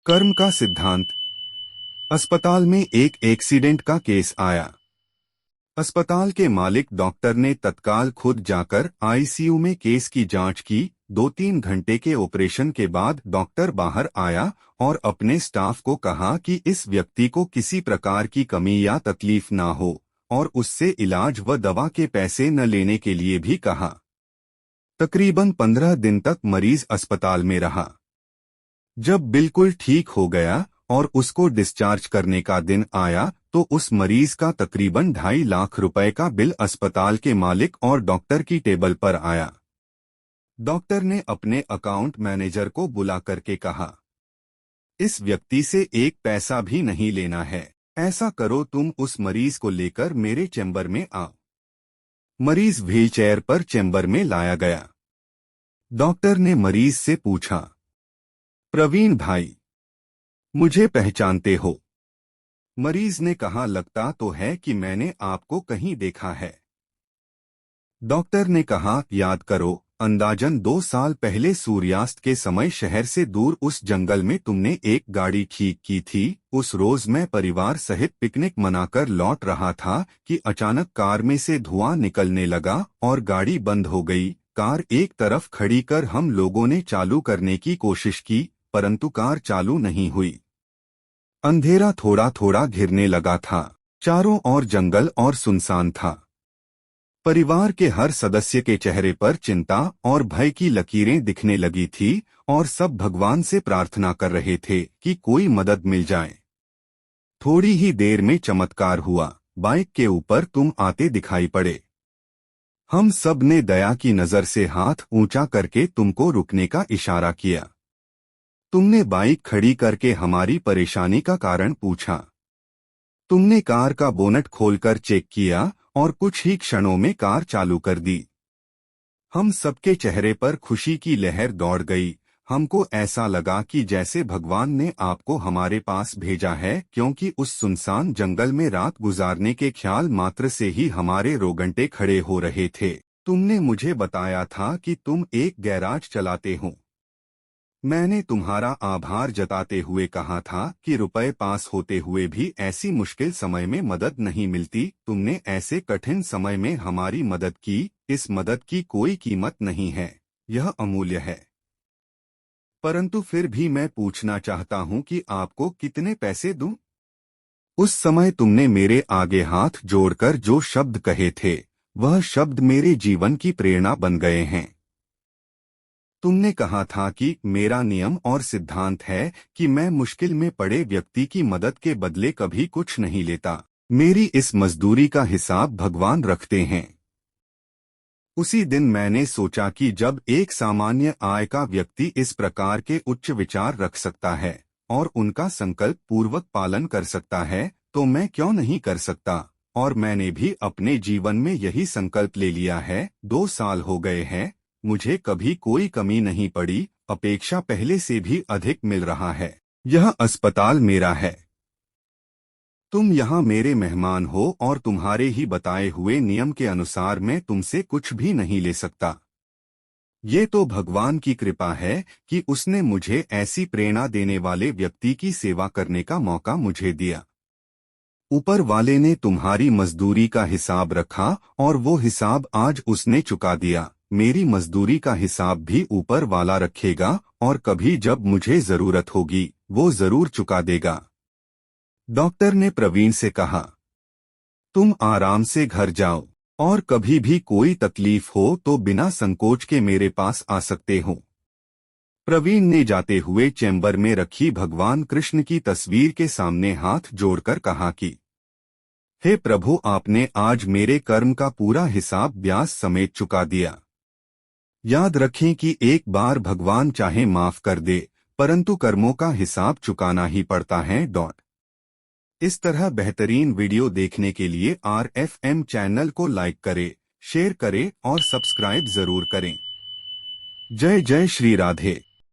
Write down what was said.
कर्म का सिद्धांत। अस्पताल में एक एक्सीडेंट का केस आया। अस्पताल के मालिक डॉक्टर ने तत्काल खुद जाकर आईसीयू में केस की जांच की। 2-3 घंटे के ऑपरेशन के बाद डॉक्टर बाहर आया और अपने स्टाफ को कहा कि इस व्यक्ति को किसी प्रकार की कमी या तकलीफ ना हो और उससे इलाज व दवा के पैसे न लेने के लिए भी कहा। तकरीबन 15 दिन तक मरीज अस्पताल में रहा। जब बिल्कुल ठीक हो गया और उसको डिस्चार्ज करने का दिन आया तो उस मरीज का तकरीबन 2.5 लाख रुपए का बिल अस्पताल के मालिक और डॉक्टर की टेबल पर आया। डॉक्टर ने अपने अकाउंट मैनेजर को बुला करके कहा, इस व्यक्ति से एक पैसा भी नहीं लेना है। ऐसा करो, तुम उस मरीज को लेकर मेरे चैम्बर में आओ। मरीज व्हीलचेयर पर चैम्बर में लाया गया। डॉक्टर ने मरीज से पूछा, प्रवीण भाई, मुझे पहचानते हो? मरीज ने कहा, लगता तो है कि मैंने आपको कहीं देखा है। डॉक्टर ने कहा, याद करो, अंदाजन 2 साल पहले सूर्यास्त के समय शहर से दूर उस जंगल में तुमने एक गाड़ी ठीक की थी। उस रोज मैं परिवार सहित पिकनिक मनाकर लौट रहा था कि अचानक कार में से धुआं निकलने लगा और गाड़ी बंद हो गई। कार एक तरफ खड़ी कर हम लोगों ने चालू करने की कोशिश की, परंतु कार चालू नहीं हुई। अंधेरा थोड़ा थोड़ा घिरने लगा था। चारों ओर जंगल और सुनसान था। परिवार के हर सदस्य के चेहरे पर चिंता और भय की लकीरें दिखने लगी थी और सब भगवान से प्रार्थना कर रहे थे कि कोई मदद मिल जाए। थोड़ी ही देर में चमत्कार हुआ। बाइक के ऊपर तुम आते दिखाई पड़े। हम सब ने दया की नजर से हाथ ऊंचा करके तुमको रुकने का इशारा किया। तुमने बाइक खड़ी करके हमारी परेशानी का कारण पूछा। तुमने कार का बोनट खोलकर चेक किया और कुछ ही क्षणों में कार चालू कर दी। हम सबके चेहरे पर खुशी की लहर दौड़ गई। हमको ऐसा लगा कि जैसे भगवान ने आपको हमारे पास भेजा है, क्योंकि उस सुनसान जंगल में रात गुजारने के ख्याल मात्र से ही हमारे रोंगटे खड़े हो रहे थे। तुमने मुझे बताया था कि तुम एक गैराज चलाते हो। मैंने तुम्हारा आभार जताते हुए कहा था कि रुपए पास होते हुए भी ऐसी मुश्किल समय में मदद नहीं मिलती। तुमने ऐसे कठिन समय में हमारी मदद की। इस मदद की कोई कीमत नहीं है, यह अमूल्य है। परंतु फिर भी मैं पूछना चाहता हूं कि आपको कितने पैसे दूं? उस समय तुमने मेरे आगे हाथ जोड़कर जो शब्द कहे थे, वह शब्द मेरे जीवन की प्रेरणा बन गए हैं। तुमने कहा था कि मेरा नियम और सिद्धांत है कि मैं मुश्किल में पड़े व्यक्ति की मदद के बदले कभी कुछ नहीं लेता। मेरी इस मजदूरी का हिसाब भगवान रखते हैं। उसी दिन मैंने सोचा कि जब एक सामान्य आय का व्यक्ति इस प्रकार के उच्च विचार रख सकता है और उनका संकल्प पूर्वक पालन कर सकता है, तो मैं क्यों नहीं कर सकता। और मैंने भी अपने जीवन में यही संकल्प ले लिया है। 2 साल हो गए हैं, मुझे कभी कोई कमी नहीं पड़ी। अपेक्षा पहले से भी अधिक मिल रहा है। यह अस्पताल मेरा है। तुम यहाँ मेरे मेहमान हो और तुम्हारे ही बताए हुए नियम के अनुसार मैं तुमसे कुछ भी नहीं ले सकता। ये तो भगवान की कृपा है कि उसने मुझे ऐसी प्रेरणा देने वाले व्यक्ति की सेवा करने का मौका मुझे दिया। ऊपर वाले ने तुम्हारी मजदूरी का हिसाब रखा और वो हिसाब आज उसने चुका दिया। मेरी मजदूरी का हिसाब भी ऊपर वाला रखेगा और कभी जब मुझे जरूरत होगी वो जरूर चुका देगा। डॉक्टर ने प्रवीण से कहा, तुम आराम से घर जाओ और कभी भी कोई तकलीफ हो तो बिना संकोच के मेरे पास आ सकते हो। प्रवीण ने जाते हुए चैम्बर में रखी भगवान कृष्ण की तस्वीर के सामने हाथ जोड़कर कहा कि हे प्रभु, आपने आज मेरे कर्म का पूरा हिसाब ब्याज समेत चुका दिया। याद रखें कि एक बार भगवान चाहे माफ कर दे, परंतु कर्मों का हिसाब चुकाना ही पड़ता है। इस तरह बेहतरीन वीडियो देखने के लिए RFM चैनल को लाइक करें, शेयर करें और सब्सक्राइब जरूर करें। जय जय श्री राधे।